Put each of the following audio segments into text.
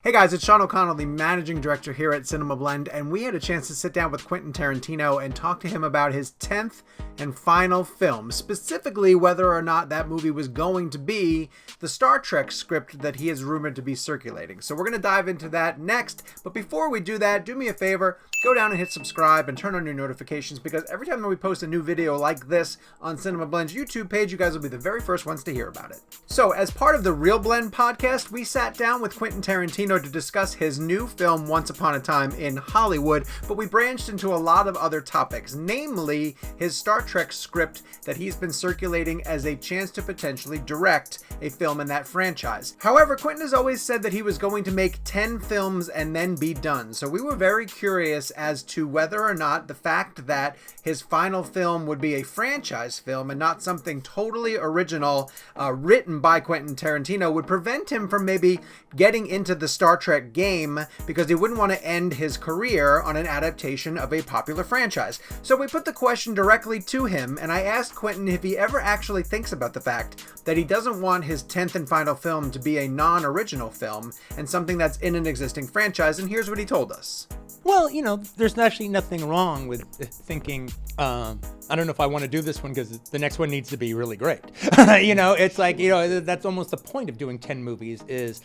Hey guys, it's Sean O'Connell, the managing director here at CinemaBlend, and we had a chance to sit down with Quentin Tarantino and talk to him about his 10th and final film, specifically whether or not that movie was going to be the Star Trek script that he is rumored to be circulating. So we're going to dive into that next, but before we do that, do me a favor, go down and hit subscribe and turn on your notifications, because every time that we post a new video like this on CinemaBlend's YouTube page, you guys will be the very first ones to hear about it. So as part of the ReelBlend Podcast, we sat down with Quentin Tarantino to discuss his new film Once Upon a Time in Hollywood, but we branched into a lot of other topics, namely his Star Trek script that he's been circulating as a chance to potentially direct a film in that franchise. However, Quentin has always said that he was going to make 10 films and then be done, so we were very curious as to whether or not the fact that his final film would be a franchise film and not something totally original written by Quentin Tarantino would prevent him from maybe getting into the Star Trek game, because he wouldn't want to end his career on an adaptation of a popular franchise. So we put the question directly to him, and I asked Quentin if he ever actually thinks about the fact that he doesn't want his 10th and final film to be a non-original film and something that's in an existing franchise, and here's what he told us. Well, there's actually nothing wrong with thinking, I don't know if I want to do this one because the next one needs to be really great. It's like, that's almost the point of doing 10 movies is,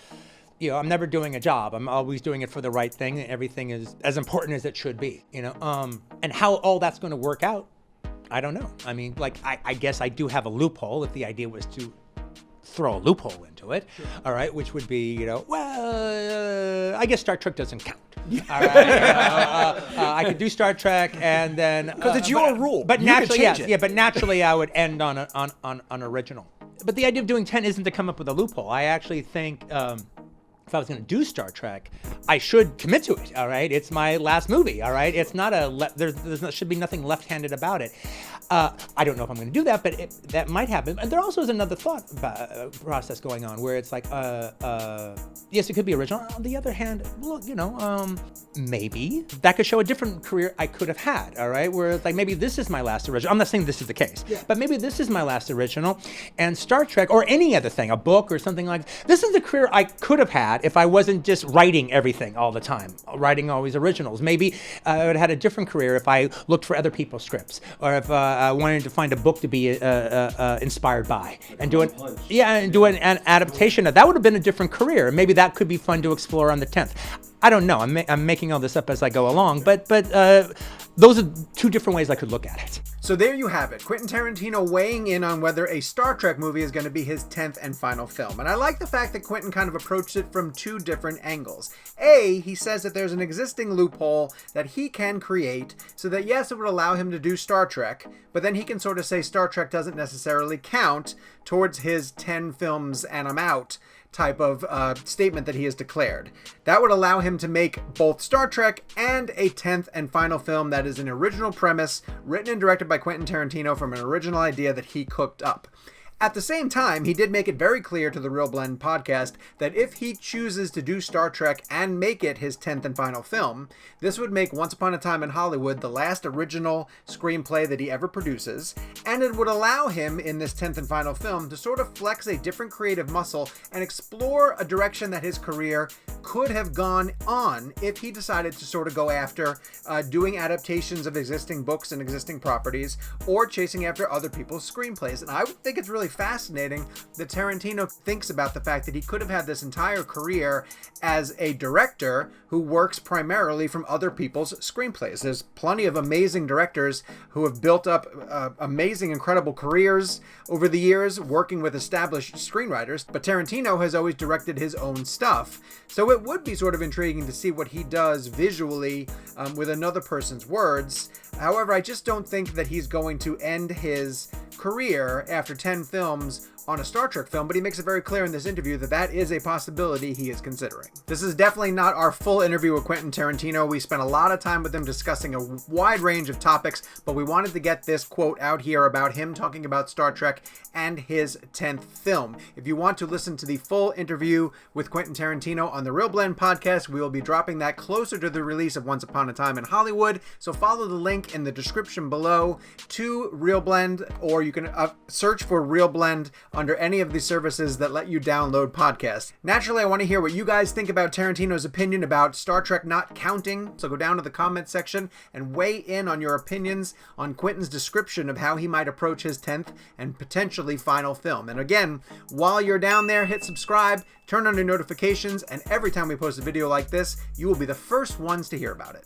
I'm never doing a job. I'm always doing it for the right thing. And everything is as important as it should be, and how all that's going to work out, I don't know. I mean, I guess I do have a loophole if the idea was to throw a loophole into it. Sure. All right, which would be, I guess Star Trek doesn't count. All right, I could do Star Trek and then because it's your rule. But naturally, but naturally, I would end on an original. But the idea of doing 10 isn't to come up with a loophole. I actually think if I was going to do Star Trek, I should commit to it. All right, it's my last movie. All right, it's not there should be nothing left-handed about it. I don't know if I'm going to do that, but that might happen. And there also is another thought process going on where it's like, yes, it could be original. On the other hand, look, maybe that could show a different career I could have had. All right, where it's like maybe this is my last original. I'm not saying this is the case, but maybe this is my last original, and Star Trek or any other thing, a book or something like this is the career I could have had if I wasn't just writing everything all the time, writing always originals. Maybe I would have had a different career if I looked for other people's scripts, or if I wanted to find a book to be inspired by and do an adaptation. That would have been a different career. Maybe that could be fun to explore on the 10th. I don't know. I'm making all this up as I go along, but those are two different ways I could look at it. So there you have it. Quentin Tarantino weighing in on whether a Star Trek movie is going to be his 10th and final film. And I like the fact that Quentin kind of approached it from two different angles. A, he says that there's an existing loophole that he can create so that, yes, it would allow him to do Star Trek, but then he can sort of say Star Trek doesn't necessarily count towards his 10 films and I'm out type of statement that he has declared. That would allow him to make both Star Trek and a 10th and final film that is an original premise written and directed by Quentin Tarantino from an original idea that he cooked up. At the same time, he did make it very clear to the ReelBlend podcast that if he chooses to do Star Trek and make it his 10th and final film, this would make Once Upon a Time in Hollywood the last original screenplay that he ever produces, and it would allow him in this 10th and final film to sort of flex a different creative muscle and explore a direction that his career could have gone on if he decided to sort of go after doing adaptations of existing books and existing properties or chasing after other people's screenplays. And I would think it's really fascinating that Tarantino thinks about the fact that he could have had this entire career as a director who works primarily from other people's screenplays. There's plenty of amazing directors who have built up amazing, incredible careers over the years working with established screenwriters, but Tarantino has always directed his own stuff. So it would be sort of intriguing to see what he does visually with another person's words. However, I just don't think that he's going to end his career after 10 films on a Star Trek film, but he makes it very clear in this interview that that is a possibility he is considering. This is definitely not our full interview with Quentin Tarantino. We spent a lot of time with him discussing a wide range of topics, but we wanted to get this quote out here about him talking about Star Trek and his 10th film. If you want to listen to the full interview with Quentin Tarantino on the ReelBlend podcast, we will be dropping that closer to the release of Once Upon a Time in Hollywood, so follow the link in the description below to ReelBlend, or or you can search for ReelBlend under any of the services that let you download podcasts. Naturally, I want to hear what you guys think about Tarantino's opinion about Star Trek not counting, so go down to the comment section and weigh in on your opinions on Quentin's description of how he might approach his 10th and potentially final film. And again, while you're down there, hit subscribe, turn on your notifications, and every time we post a video like this, you will be the first ones to hear about it.